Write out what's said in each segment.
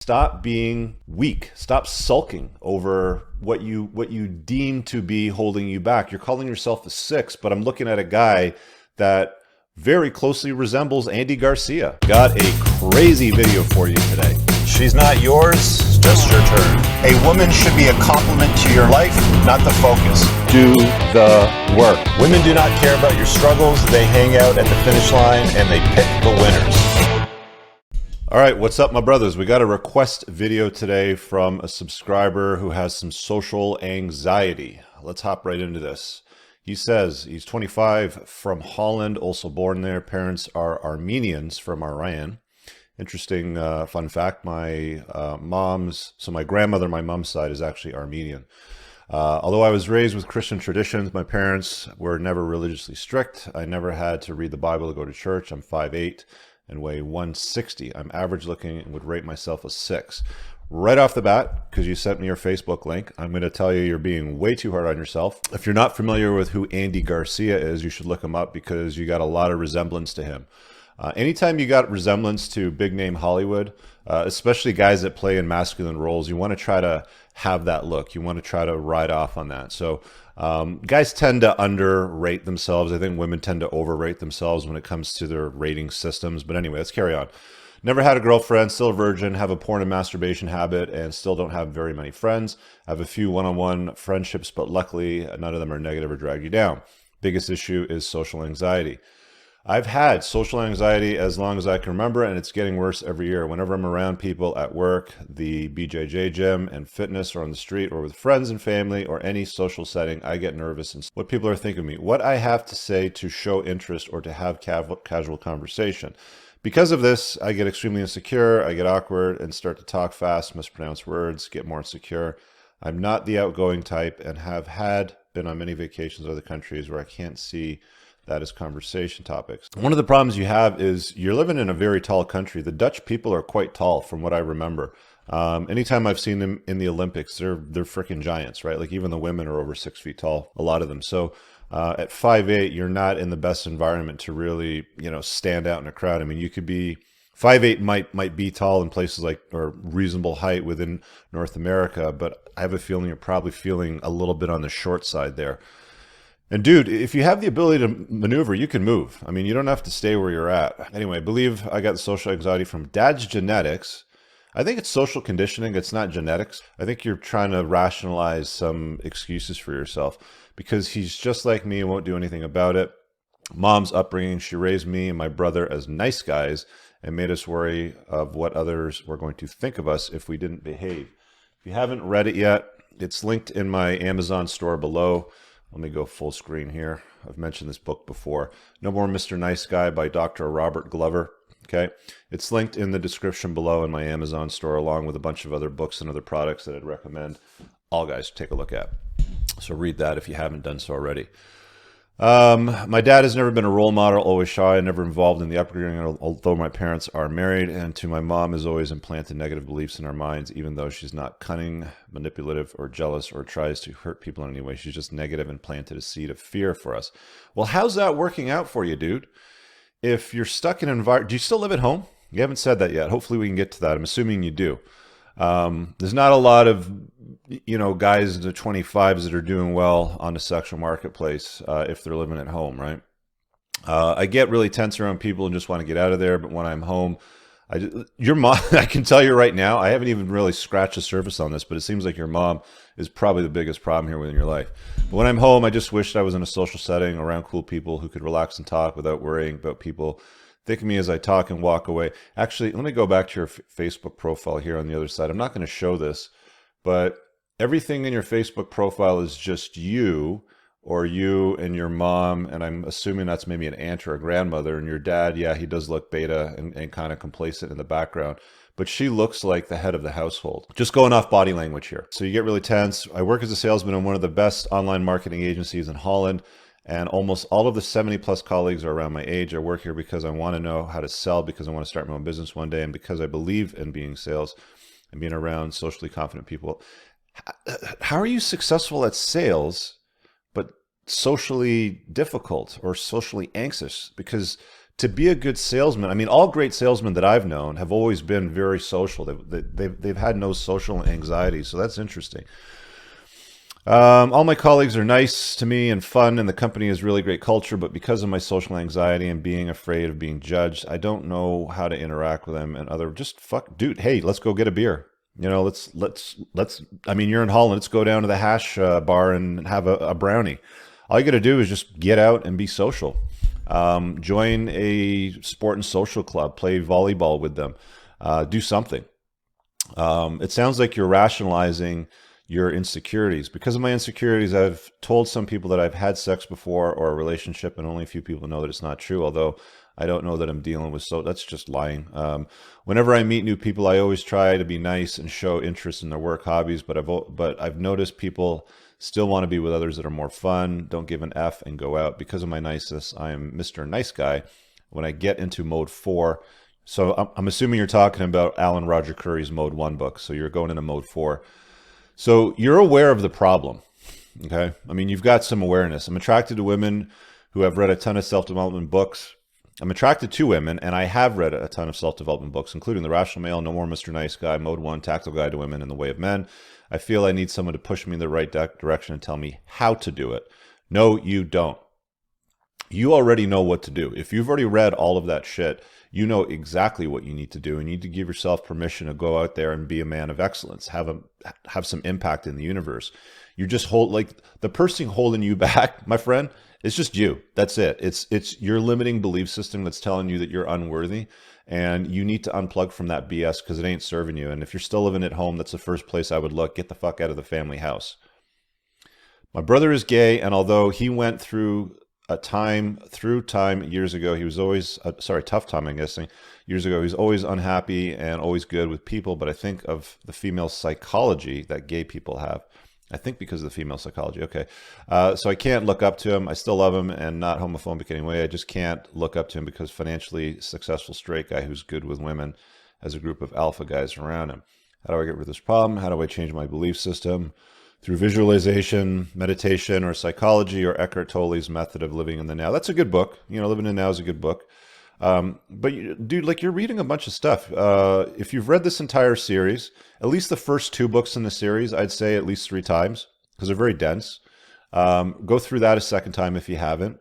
Stop being weak. Stop sulking over what you deem to be holding you back. You're calling yourself a 6, but I'm looking at a guy that very closely resembles Andy Garcia. Got a crazy video for you today. She's not yours, it's just your turn. A woman should be a complement to your life, not the focus. Do the work. Women do not care about your struggles. They hang out at the finish line and they pick the winners. All right, what's up, my brothers? We got a request video today from a subscriber who has some social anxiety. Let's hop right into this. He says he's 25, from Holland, also born there. Parents are Armenians from Iran. Interesting fun fact, my my grandmother, my mom's side, is actually Armenian. Although I was raised with Christian traditions, my parents were never religiously strict. I never had to read the Bible to go to church. I'm 5'8". And weigh 160. I'm average looking and would rate myself a 6. Right off the bat, because you sent me your Facebook link, I'm going to tell you you're being way too hard on yourself. If you're not familiar with who Andy Garcia is, you should look him up because you got a lot of resemblance to him. Anytime you got resemblance to big name Hollywood, especially guys that play in masculine roles, you want to try to have that look. You want to try to ride off on that. So guys tend to underrate themselves. I think women tend to overrate themselves when it comes to their rating systems. But anyway, let's carry on. Never had a girlfriend, still a virgin, have a porn and masturbation habit, and still don't have very many friends. I have a few one-on-one friendships, but luckily none of them are negative or drag you down. Biggest issue is social anxiety. I've had social anxiety as long as I can remember, and it's getting worse every year. Whenever I'm around people at work, the BJJ gym and fitness, or on the street, or with friends and family, or any social setting, I get nervous and what people are thinking of me, what I have to say to show interest or to have casual conversation. Because of this, I get extremely insecure, I get awkward and start to talk fast, mispronounce words, get more insecure. I'm not the outgoing type and have been on many vacations to other countries where I can't see that as conversation topics. One of the problems you have is you're living in a very tall country. The Dutch people are quite tall from what I remember. Anytime I've seen them in the Olympics, they're freaking giants, right? Like even the women are over 6 feet tall, a lot of them. So at 5'8", you're not in the best environment to really, stand out in a crowd. I mean, you could be 5'8", might be tall in places like, or reasonable height within North America, but I have a feeling you're probably feeling a little bit on the short side there. And dude, if you have the ability to maneuver, you can move. I mean, you don't have to stay where you're at. Anyway, I believe I got the social anxiety from dad's genetics. I think it's social conditioning. It's not genetics. I think you're trying to rationalize some excuses for yourself because he's just like me and won't do anything about it. Mom's upbringing, she raised me and my brother as nice guys and made us worry of what others were going to think of us if we didn't behave. If you haven't read it yet, it's linked in my Amazon store below. Let me go full screen here. I've mentioned this book before. No More Mr. Nice Guy by Dr. Robert Glover. Okay. It's linked in the description below in my Amazon store, along with a bunch of other books and other products that I'd recommend all guys take a look at. So read that if you haven't done so already. My dad has never been a role model, always shy, never involved in the upbringing, although my parents are married, and to my mom has always implanted negative beliefs in our minds, even though she's not cunning, manipulative, or jealous, or tries to hurt people in any way. She's just negative and planted a seed of fear for us. Well, how's that working out for you, dude? If you're stuck in an environment, do you still live at home? You haven't said that yet. Hopefully we can get to that. I'm assuming you do. There's not a lot of, guys in the 25s that are doing well on the sexual marketplace if they're living at home, right? I get really tense around people and just want to get out of there. But when I'm home, your mom, I can tell you right now, I haven't even really scratched the surface on this, but it seems like your mom is probably the biggest problem here within your life. But when I'm home, I just wish I was in a social setting around cool people who could relax and talk without worrying about people think of me as I talk and walk away. Actually, let me go back to your Facebook profile here on the other side. I'm not going to show this, but everything in your Facebook profile is just you or you and your mom. And I'm assuming that's maybe an aunt or a grandmother. And your dad, yeah, he does look beta and kind of complacent in the background. But she looks like the head of the household. Just going off body language here. So you get really tense. I work as a salesman in one of the best online marketing agencies in Holland. And almost all of the 70 plus colleagues are around my age. I work here because I want to know how to sell, because I want to start my own business one day, and because I believe in being sales and being around socially confident people. How are you successful at sales, but socially difficult or socially anxious? Because to be a good salesman, I mean, all great salesmen that I've known have always been very social. They've had no social anxiety, so that's interesting. All my colleagues are nice to me and fun, and the company has really great culture, but because of my social anxiety and being afraid of being judged, I don't know how to interact with them and other, just fuck, dude, hey, let's go get a beer. You know, let's, I mean, you're in Holland, let's go down to the hash bar and have a brownie. All you got to do is just get out and be social. Join a sport and social club, play volleyball with them, do something. It sounds like you're rationalizing your insecurities. Because of my insecurities, I've told some people that I've had sex before or a relationship, and only a few people know that it's not true, although I don't know that I'm dealing with, so that's just lying. Whenever I meet new people, I always try to be nice and show interest in their work hobbies, but I've noticed people still want to be with others that are more fun, don't give an F, and go out. Because of my niceness, I am Mr. Nice Guy. When I get into mode 4, so I'm assuming you're talking about Alan Roger Curry's mode 1 book, so you're going into mode 4. So you're aware of the problem, okay? I mean, you've got some awareness. I'm attracted to women who have read a ton of self-development books. I'm attracted to women, and I have read a ton of self-development books, including The Rational Male, No More Mr. Nice Guy, Mode 1, Tactical Guide to Women, and The Way of Men. I feel I need someone to push me in the right direction and tell me how to do it. No, you don't. You already know what to do. If you've already read all of that shit, you know exactly what you need to do. And you need to give yourself permission to go out there and be a man of excellence, have some impact in the universe. You're just like the person holding you back, my friend, it's just you. That's it. It's your limiting belief system that's telling you that you're unworthy, and you need to unplug from that BS because it ain't serving you. And if you're still living at home, that's the first place I would look. Get the fuck out of the family house. My brother is gay, and although he went through time years ago, he was always tough time, I'm guessing, years ago, he was always unhappy and always good with people. But I think of the female psychology that gay people have. I think because of the female psychology. Okay. So I can't look up to him. I still love him and not homophobic anyway. I just can't look up to him because financially successful straight guy who's good with women has a group of alpha guys around him. How do I get rid of this problem? How do I change my belief system? Through visualization, meditation, or psychology, or Eckhart Tolle's method of living in the now. That's a good book. You know, Living in the Now is a good book. But dude, like, you're reading a bunch of stuff. If you've read this entire series, at least the first 2 books in the series, I'd say at least 3 times because they're very dense. Go through that a second time if you haven't.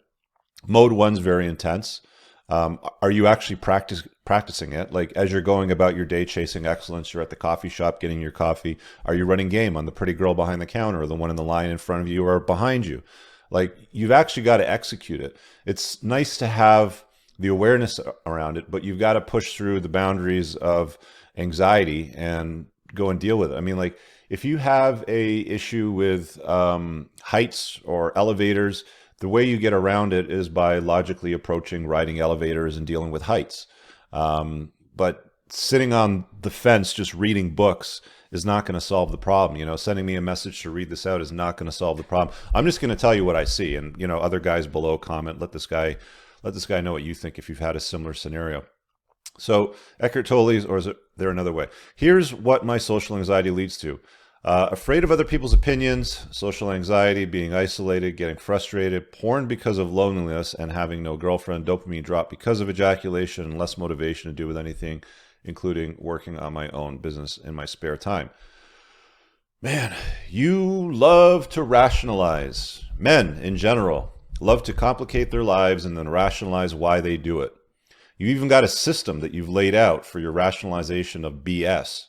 Mode 1's very intense. Are you actually practicing it? Like, as you're going about your day chasing excellence, you're at the coffee shop getting your coffee. Are you running game on the pretty girl behind the counter or the one in the line in front of you or behind you? Like, you've actually got to execute it. It's nice to have the awareness around it, but you've got to push through the boundaries of anxiety and go and deal with it. I mean, like, if you have a issue with heights or elevators, the way you get around it is by logically approaching riding elevators and dealing with heights. But sitting on the fence just reading books is not going to solve the problem. You know, sending me a message to read this out is not going to solve the problem. I'm just going to tell you what I see, and, you know, other guys below comment. Let this guy know what you think if you've had a similar scenario. So Eckhart Tolle's, or is there another way? Here's what my social anxiety leads to. Afraid of other people's opinions, social anxiety, being isolated, getting frustrated, porn because of loneliness and having no girlfriend, dopamine drop because of ejaculation, and less motivation to do with anything, including working on my own business in my spare time. Man, you love to rationalize. Men in general love to complicate their lives and then rationalize why they do it. You even got a system that you've laid out for your rationalization of BS.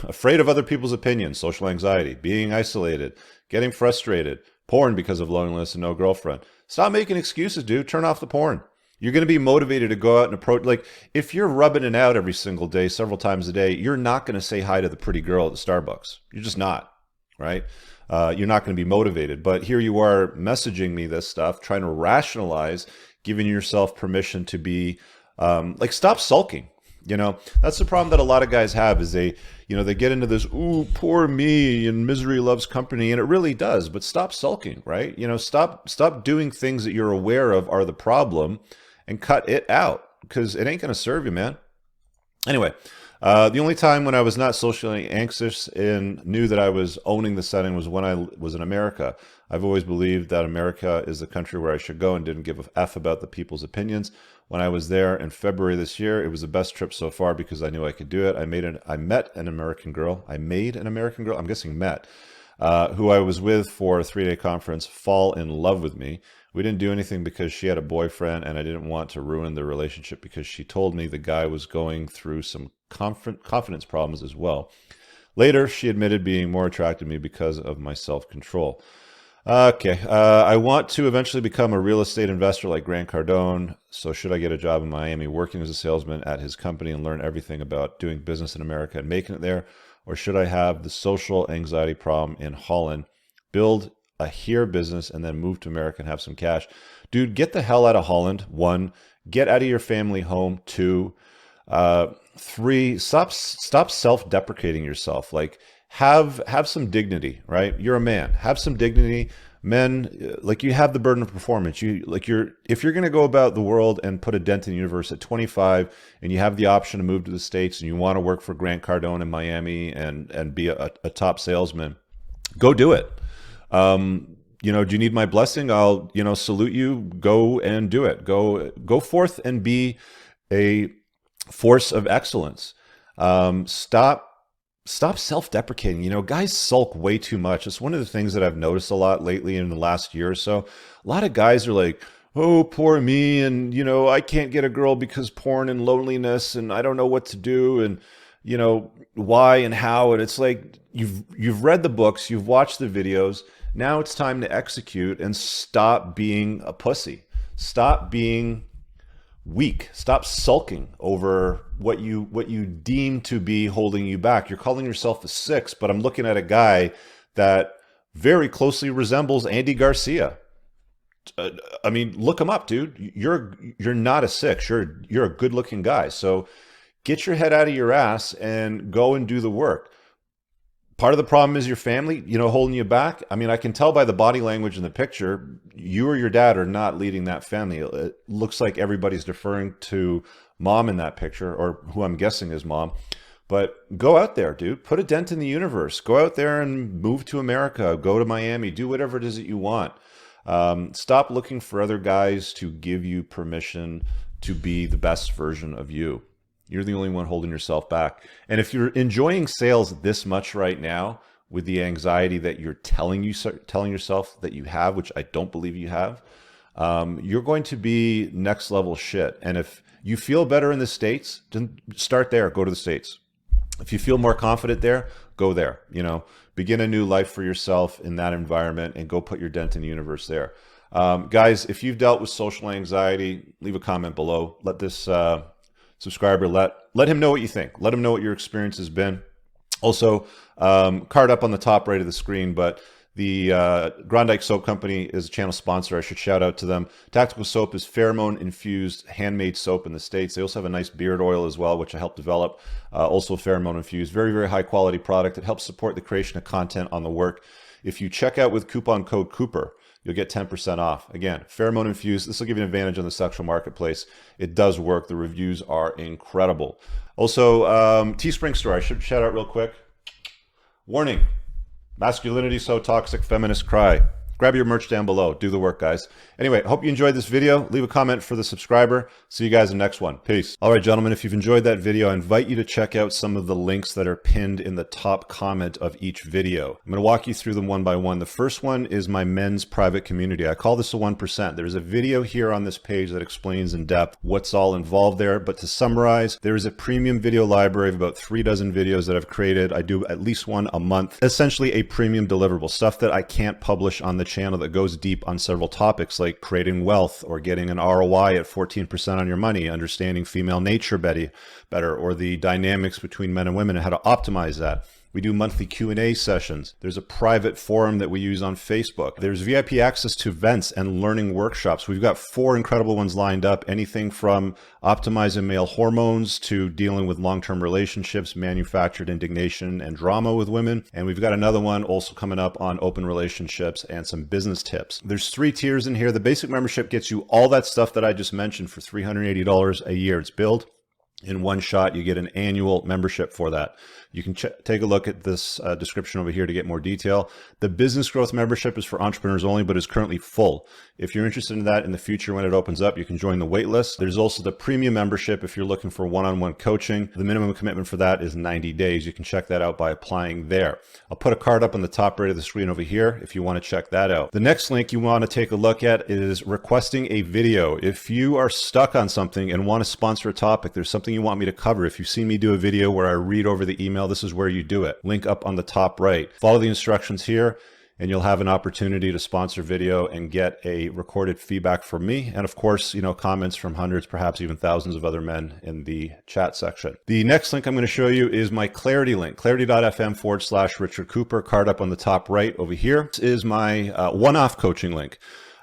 Afraid of other people's opinions, social anxiety, being isolated, getting frustrated, porn because of loneliness and no girlfriend. Stop making excuses, dude. Turn off the porn. You're going to be motivated to go out and approach. Like, if you're rubbing it out every single day, several times a day, you're not going to say hi to the pretty girl at the Starbucks. You're just not, right? You're not going to be motivated. But here you are messaging me this stuff, trying to rationalize, giving yourself permission to be, like, stop sulking. You know, that's the problem that a lot of guys have is they get into this, ooh, poor me, and misery loves company. And it really does. But stop sulking, right? You know, stop doing things that you're aware of are the problem and cut it out because it ain't going to serve you, man. Anyway, The only time when I was not socially anxious and knew that I was owning the setting was when I was in America. I've always believed that America is the country where I should go and didn't give a F about the people's opinions. When I was there in February this year, it was the best trip so far because I knew I could do it. I met an American girl. I'm guessing met, who I was with for a 3-day conference, fall in love with me. We didn't do anything because she had a boyfriend and I didn't want to ruin the relationship because she told me the guy was going through some confidence problems as well. Later, she admitted being more attracted to me because of my self-control. Okay, I want to eventually become a real estate investor like Grant Cardone. So should I get a job in Miami working as a salesman at his company and learn everything about doing business in America and making it there? Or should I have the social anxiety problem in Holland, build a here business and then move to America and have some cash? Dude, get the hell out of Holland. 1, get out of your family home. 2, 3, stop self-deprecating yourself. Like have some dignity, right? You're a man. Have some dignity. Men, like you have the burden of performance. If you're going to go about the world and put a dent in the universe at 25 and you have the option to move to the States and you want to work for Grant Cardone in Miami and be a top salesman, go do it. Do you need my blessing? I'll, salute you. Go and do it. Go forth and be a force of excellence. Stop self-deprecating. Guys sulk way too much. It's one of the things that I've noticed a lot lately in the last year or so. A lot of guys are like, oh, poor me. And, I can't get a girl because porn and loneliness and I don't know what to do. And, why and how. And it's like, you've read the books, you've watched the videos. Now it's time to execute and stop being a pussy. Stop being weak. Stop sulking over what you deem to be holding you back. You're calling yourself a 6, but I'm looking at a guy that very closely resembles Andy Garcia. Look him up, dude. You're not a 6. You're a good-looking guy. So get your head out of your ass and go and do the work. Part of the problem is your family, holding you back. I can tell by the body language in the picture, you or your dad are not leading that family. It looks like everybody's deferring to mom in that picture, or who I'm guessing is mom. But go out there, dude. Put a dent in the universe. Go out there and move to America. Go to Miami. Do whatever it is that you want. Stop looking for other guys to give you permission to be the best version of you. You're the only one holding yourself back. And if you're enjoying sales this much right now with the anxiety that you're telling yourself that you have, which I don't believe you have, you're going to be next level shit. And if you feel better in the States, then start there. Go to the States. If you feel more confident there, go there. Begin a new life for yourself in that environment and go put your dent in the universe there. Guys, if you've dealt with social anxiety, leave a comment below. Let this subscriber, let him know what you think. Let him know what your experience has been. Also, card up on the top right of the screen, but the Grondike Soap Company is a channel sponsor. I should shout out to them. Tactical Soap is pheromone-infused handmade soap in the States. They also have a nice beard oil as well, which I helped develop. Also pheromone-infused. Very, very high-quality product. It helps support the creation of content on the work. If you check out with coupon code Cooper, you'll get 10% off. Again, pheromone infused. This will give you an advantage on the sexual marketplace. It does work. The reviews are incredible. Also, Teespring store. I should shout out real quick. Warning: masculinity so toxic, feminists cry. Grab your merch down below. Do the work, guys. Anyway, hope you enjoyed this video. Leave a comment for the subscriber. See you guys in the next one. Peace. All right, gentlemen, if you've enjoyed that video, I invite you to check out some of the links that are pinned in the top comment of each video. I'm going to walk you through them one by one. The first one is my men's private community. I call this a 1%. There's a video here on this page that explains in depth what's all involved there. But to summarize, there is a premium video library of about 3 dozen videos that I've created. I do at least one a month. Essentially a premium deliverable, stuff that I can't publish on the channel that goes deep on several topics like creating wealth or getting an ROI at 14% on your money, understanding female nature better, or the dynamics between men and women and how to optimize that. We do monthly Q&A sessions. There's a private forum that we use on Facebook. There's VIP access to events and learning workshops. We've got 4 incredible ones lined up, anything from optimizing male hormones to dealing with long-term relationships, manufactured indignation and drama with women. And we've got another one also coming up on open relationships and some business tips. There's 3 tiers in here. The basic membership gets you all that stuff that I just mentioned for $380 a year. It's billed. in one shot. You get an annual membership for that. You can take a look at this description over here to get more detail. The business growth membership is for entrepreneurs only, but is currently full. If you're interested in that in the future when it opens up, you can join the wait list. There's also the premium membership if you're looking for one-on-one coaching. The minimum commitment for that is 90 days. You can check that out by applying there. I'll put a card up on the top right of the screen over here if you want to check that out. The next link you want to take a look at is requesting a video. If you are stuck on something and want to sponsor a topic, there's something you want me to cover. If you've seen me do a video where I read over the email, this is where you do it. Link up on the top right. Follow the instructions here, and you'll have an opportunity to sponsor video and get a recorded feedback from me. And of course, comments from hundreds, perhaps even thousands of other men in the chat section. The next link I'm going to show you is my Clarity link, clarity.fm/Richard Cooper, card up on the top right over here. This is my one-off coaching link.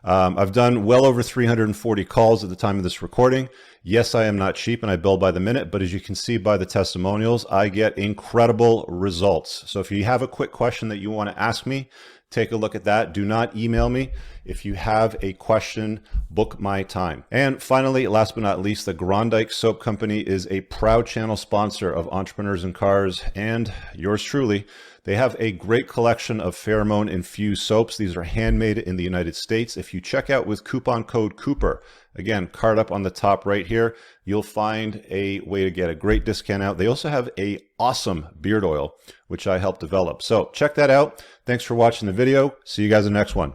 I've done well over 340 calls at the time of this recording. Yes, I am not cheap and I bill by the minute, but as you can see by the testimonials, I get incredible results. So if you have a quick question that you want to ask me, take a look at that. Do not email me. If you have a question, book my time. And finally, last but not least, the Grondike Soap Company is a proud channel sponsor of Entrepreneurs in Cars and yours truly. They have a great collection of pheromone infused soaps. These are handmade in the United States. If you check out with coupon code Cooper, again, card up on the top right here, you'll find a way to get a great discount out. They also have a awesome beard oil, which I helped develop. So check that out. Thanks for watching the video. See you guys in the next one.